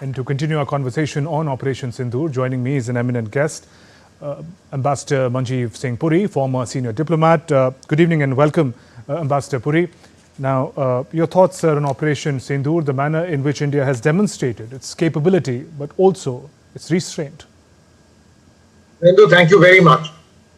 And to continue our conversation on Operation Sindoor, joining me is an eminent guest, Ambassador Manjeev Singh Puri, former senior diplomat. Good evening and welcome, Ambassador Puri. Now, your thoughts are on Operation Sindoor, the manner in which India has demonstrated its capability, but also its restraint. Hindu, thank you very much.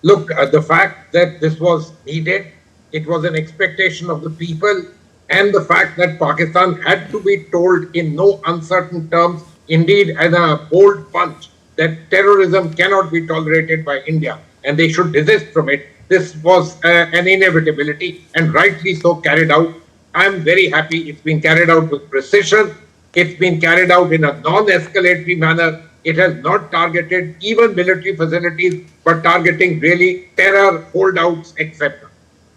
Look, the fact that this was needed, it was an expectation of the people, and the fact that Pakistan had to be told in no uncertain terms, indeed as a bold punch, that terrorism cannot be tolerated by India and they should desist from it. This was an inevitability and rightly so carried out. I'm very happy it's been carried out with precision. It's been carried out in a non-escalatory manner. It has not targeted even military facilities, but targeting really terror holdouts, etc.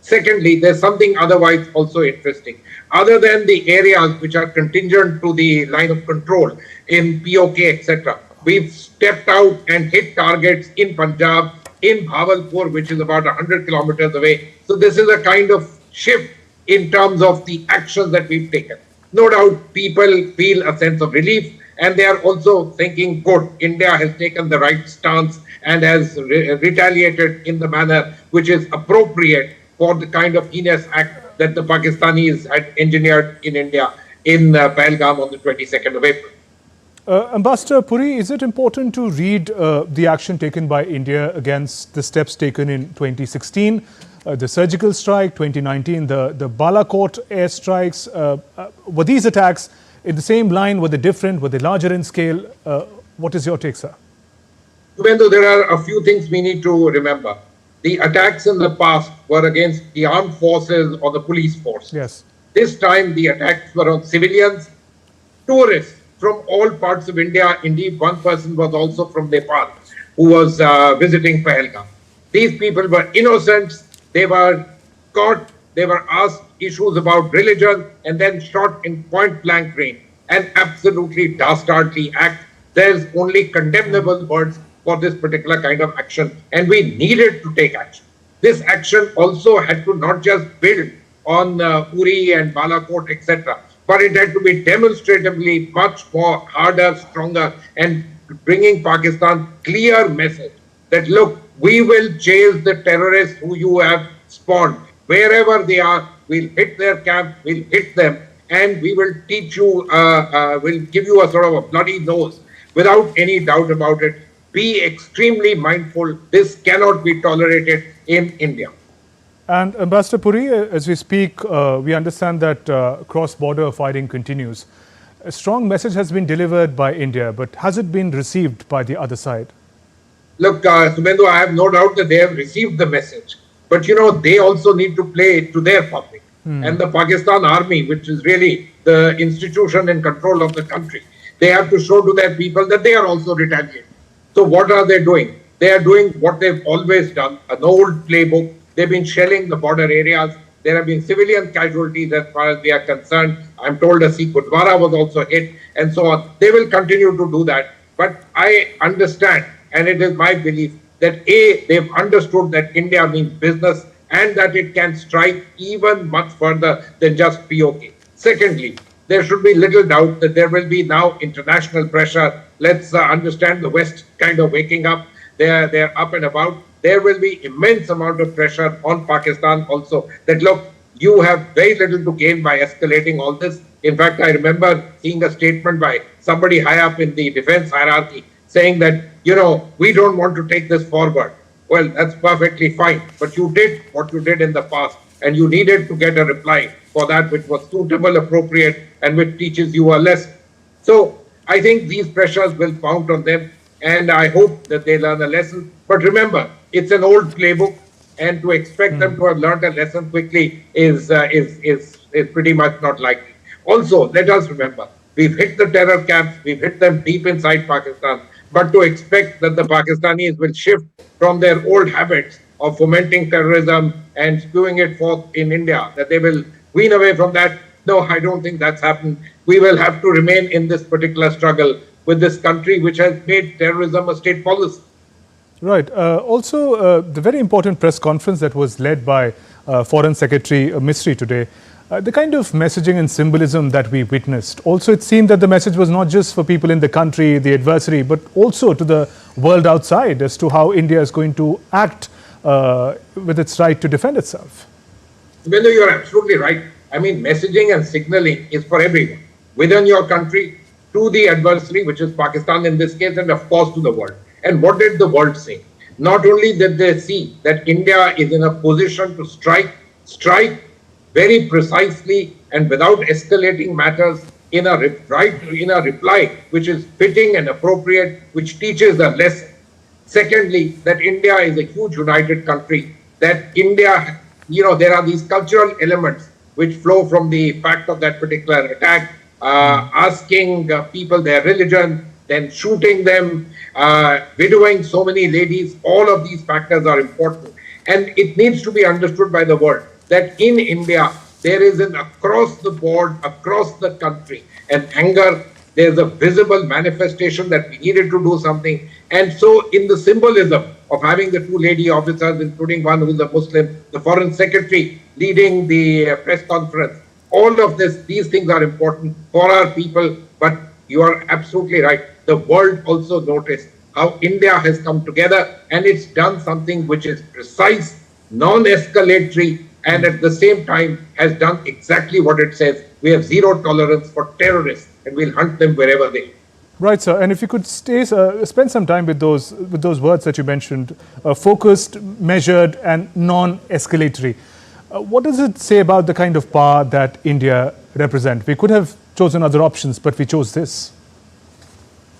Secondly, there's something otherwise also interesting. Other than the areas which are contingent to the line of control in POK, etc., we've stepped out and hit targets in Punjab, in Bhavalpur, which is about 100 kilometers away. So this is a kind of shift in terms of the actions that we've taken. No doubt people feel a sense of relief, and they are also thinking, good, India has taken the right stance and has retaliated in the manner which is appropriate for the kind of heinous act that the Pakistanis had engineered in India in Pahalgam on the 22nd of April. Ambassador Puri, is it important to read the action taken by India against the steps taken in 2016, the surgical strike, 2019, the Balakot airstrikes? Were these attacks in the same line? Were they different? Were they larger in scale? What is your take, sir? Subhendu, there are a few things we need to remember. The attacks in the past were against the armed forces or the police force. Yes. This time the attacks were on civilians, tourists from all parts of India. Indeed, one person was also from Nepal who was visiting Pahalgam. These people were innocents. They were caught. They were asked issues about religion and then shot in point blank range. An absolutely dastardly act. There's only condemnable words for this particular kind of action, and we needed to take action. This action also had to not just build on Uri and Balakot, etc., but it had to be demonstratively much more harder, stronger, and bringing Pakistan clear message that, look, we will chase the terrorists who you have spawned. Wherever they are, we'll hit their camp, we'll hit them, and we will teach you, we'll give you a sort of a bloody nose without any doubt about it. Be extremely mindful. This cannot be tolerated in India. And Ambassador Puri, as we speak, we understand that cross-border fighting continues. A strong message has been delivered by India, but has it been received by the other side? Look, Subhendu, I have no doubt that they have received the message. But, you know, they also need to play it to their public. And the Pakistan army, which is really the institution in control of the country, they have to show to their people that they are also retaliating. So what are they doing? They are doing what they've always done, an old playbook. They've been shelling the border areas. There have been civilian casualties as far as we are concerned. I'm told a Sikh Gurdwara was also hit and so on. They will continue to do that. But I understand, and it is my belief, that A, they've understood that India means business and that it can strike even much further than just POK. Secondly, there should be little doubt that there will be now international pressure. Let's understand the West kind of waking up. They're up and about. There will be immense amount of pressure on Pakistan also that, look, you have very little to gain by escalating all this. In fact, I remember seeing a statement by somebody high up in the defense hierarchy saying that, you know, we don't want to take this forward. Well, that's perfectly fine. But you did what you did in the past, and you needed to get a reply for that which was suitable, appropriate, and which teaches you a lesson. So I think these pressures will mount on them, and I hope that they learn a lesson. But remember, it's an old playbook, and to expect them to have learned a lesson quickly is pretty much not likely. Also, let us remember, we've hit the terror camps, we've hit them deep inside Pakistan, but to expect that the Pakistanis will shift from their old habits of fomenting terrorism and spewing it forth in India, that they will wean away from that, no, I don't think that's happened. We will have to remain in this particular struggle with this country which has made terrorism a state policy. Right. Also, the very important press conference that was led by Foreign Secretary Misri today, The kind of messaging and symbolism that we witnessed, also it seemed that the message was not just for people in the country, the adversary, but also to the world outside as to how India is going to act with its right to defend itself. Well, you're absolutely right. I mean, messaging and signaling is for everyone, within your country, to the adversary, which is Pakistan in this case, and of course to the world. And what did the world say? Not only did they see that India is in a position to strike very precisely and without escalating matters in a reply which is fitting and appropriate, which teaches a lesson. Secondly, that India is a huge united country, that India, there are these cultural elements which flow from the fact of that particular attack, asking people their religion, then shooting them, widowing so many ladies. All of these factors are important. And it needs to be understood by the world that in India, there is an across the board, across the country, an anger. There's a visible manifestation that we needed to do something. And so in the symbolism of having the two lady officers, including one who's a Muslim, the foreign secretary leading the press conference, all of these things are important for our people. But you are absolutely right. The world also noticed how India has come together and it's done something which is precise, non-escalatory, and at the same time has done exactly what it says. We have zero tolerance for terrorists and we'll hunt them wherever they are. Right, sir. And if you could spend some time with those words that you mentioned, focused, measured, and non-escalatory. What does it say about the kind of power that India represents? We could have chosen other options, but we chose this.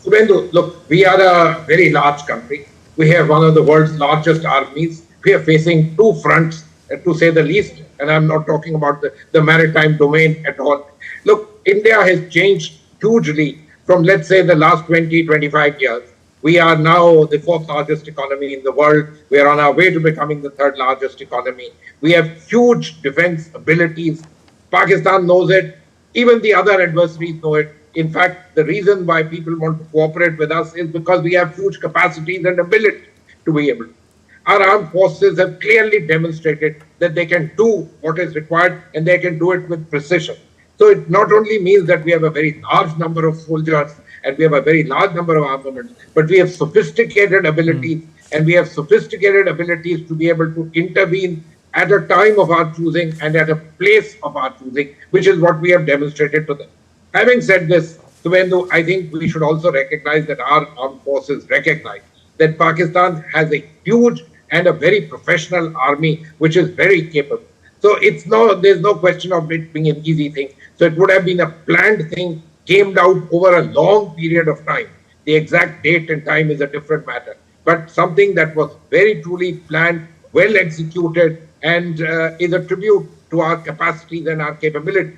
Subhendu, look, we are a very large country. We have one of the world's largest armies. We are facing two fronts, to say the least, and I'm not talking about the maritime domain at all. Look, India has changed hugely from, let's say, the last 20, 25 years. We are now the fourth largest economy in the world. We are on our way to becoming the third largest economy. We have huge defense abilities. Pakistan knows it. Even the other adversaries know it. In fact, the reason why people want to cooperate with us is because we have huge capacities and ability to be able to. Our armed forces have clearly demonstrated that they can do what is required and they can do it with precision. So it not only means that we have a very large number of soldiers and we have a very large number of armaments, but we have sophisticated abilities and we have sophisticated abilities to be able to intervene at a time of our choosing and at a place of our choosing, which is what we have demonstrated to them. Having said this, Subhendu, I think we should also recognize that our armed forces recognize that Pakistan has a huge and a very professional army, which is very capable. So there's no question of it being an easy thing. So it would have been a planned thing, came out over a long period of time. The exact date and time is a different matter, but something that was very truly planned, well executed, and is a tribute to our capacities and our capability.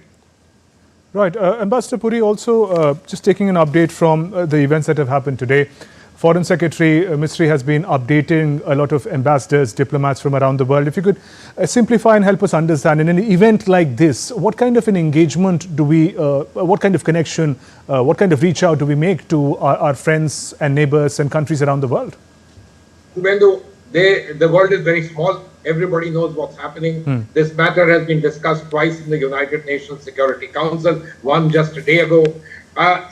Right. Ambassador Puri, also just taking an update from the events that have happened today. Foreign Secretary Misri has been updating a lot of ambassadors, diplomats from around the world. If you could simplify and help us understand, in an event like this, what kind of an engagement do we, what kind of connection, what kind of reach out do we make to our friends and neighbors and countries around the world? The world is very small. Everybody knows what's happening. This matter has been discussed twice in the United Nations Security Council, one just a day ago.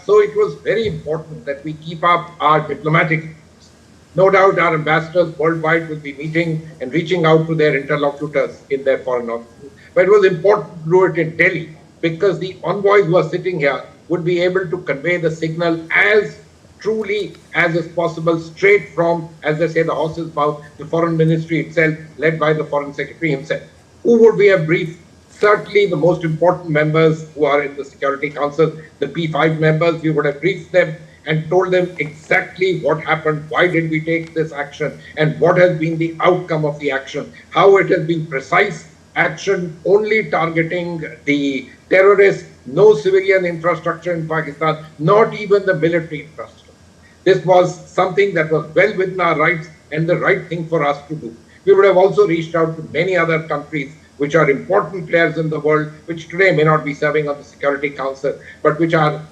So it was very important that we keep up our diplomatic efforts. No doubt our ambassadors worldwide will be meeting and reaching out to their interlocutors in their foreign offices. But it was important to do it in Delhi because the envoys who are sitting here would be able to convey the signal as truly as is possible, straight from, as they say, the horse's mouth, the foreign ministry itself, led by the foreign secretary himself. Who would we have briefed? Certainly the most important members who are in the Security Council, the P5 members, we would have briefed them and told them exactly what happened, why did we take this action, and what has been the outcome of the action, how it has been precise action, only targeting the terrorists, no civilian infrastructure in Pakistan, not even the military infrastructure. This was something that was well within our rights and the right thing for us to do. We would have also reached out to many other countries which are important players in the world, which today may not be serving on the Security Council, but which are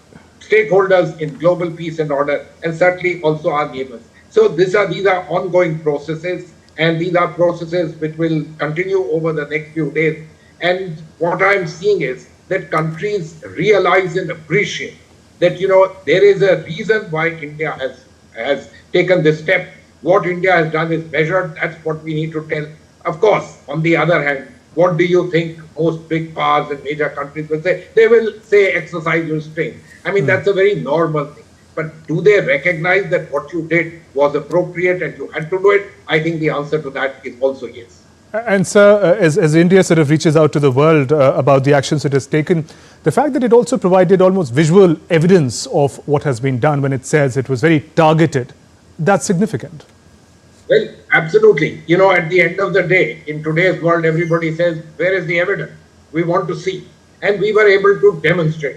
stakeholders in global peace and order, and certainly also our neighbors. So these are ongoing processes, and these are processes which will continue over the next few days. And what I'm seeing is that countries realize and appreciate that, there is a reason why India has taken this step. What India has done is measured. That's what we need to tell. Of course, on the other hand, what do you think most big powers and major countries will say? They will say exercise restraint. I mean, that's a very normal thing. But do they recognize that what you did was appropriate and you had to do it? I think the answer to that is also yes. And sir, as India sort of reaches out to the world about the actions it has taken, the fact that it also provided almost visual evidence of what has been done when it says it was very targeted, that's significant. Well, absolutely. At the end of the day, in today's world, everybody says, where is the evidence? We want to see. And we were able to demonstrate.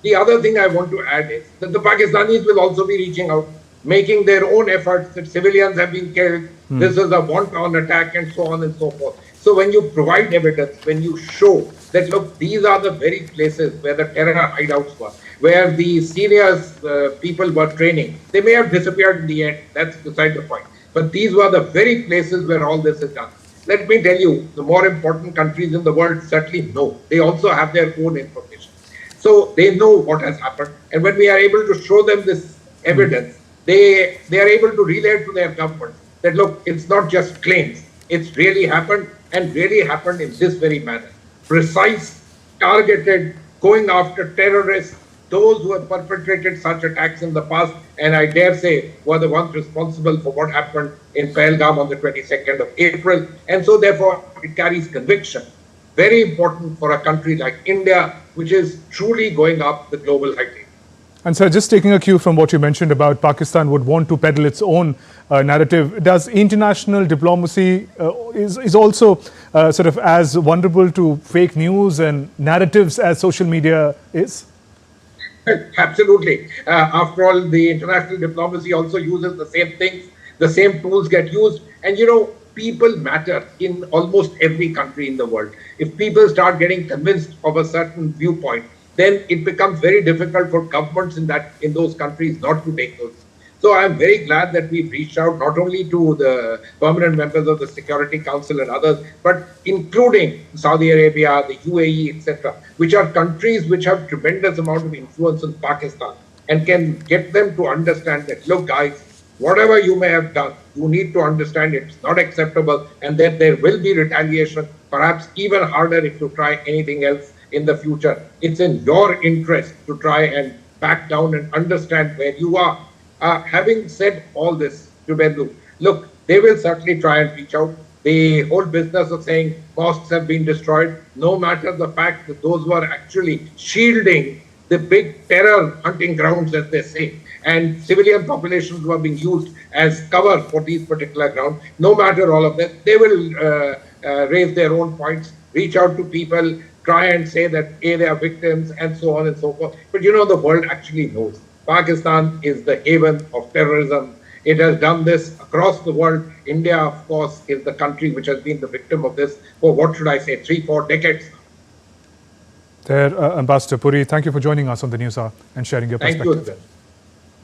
The other thing I want to add is that the Pakistanis will also be reaching out, making their own efforts that civilians have been killed. This is a wanton attack and so on and so forth. So when you provide evidence, when you show that, look, these are the very places where the terror hideouts were, where the senior people were training, they may have disappeared in the end. That's beside the point. But these were the very places where all this is done. Let me tell you, the more important countries in the world certainly know. They also have their own information. So they know what has happened. And when we are able to show them this evidence, they are able to relay it to their governments that, look, it's not just claims. It's really happened and really happened in this very manner. Precise, targeted, going after terrorists, those who have perpetrated such attacks in the past, and I dare say were the ones responsible for what happened in Pahalgam on the 22nd of April. And so therefore it carries conviction. Very important for a country like India, which is truly going up the global high table. And sir, just taking a cue from what you mentioned about Pakistan would want to peddle its own narrative, does international diplomacy is also sort of as vulnerable to fake news and narratives as social media is? Absolutely. After all, the international diplomacy also uses the same things, the same tools get used. And people matter in almost every country in the world. If people start getting convinced of a certain viewpoint, then it becomes very difficult for governments in those countries not to take those. So I'm very glad that we've reached out not only to the permanent members of the Security Council and others, but including Saudi Arabia, the UAE, etc., which are countries which have tremendous amount of influence in Pakistan and can get them to understand that, look, guys, whatever you may have done, you need to understand it's not acceptable and that there will be retaliation, perhaps even harder if you try anything else in the future. It's in your interest to try and back down and understand where you are. Having said all this, Jubendu, look, they will certainly try and reach out. The whole business of saying mosques have been destroyed, no matter the fact that those were actually shielding the big terror hunting grounds, as they say, and civilian populations were being used as cover for these particular grounds. No matter all of that, they will raise their own points, reach out to people, try and say that they are victims and so on and so forth. But the world actually knows. Pakistan is the haven of terrorism. It has done this across the world. India, of course, is the country which has been the victim of this for, what should I say, 3-4 decades. There, Ambassador Puri, thank you for joining us on the News Hour and sharing your perspective. Thank you.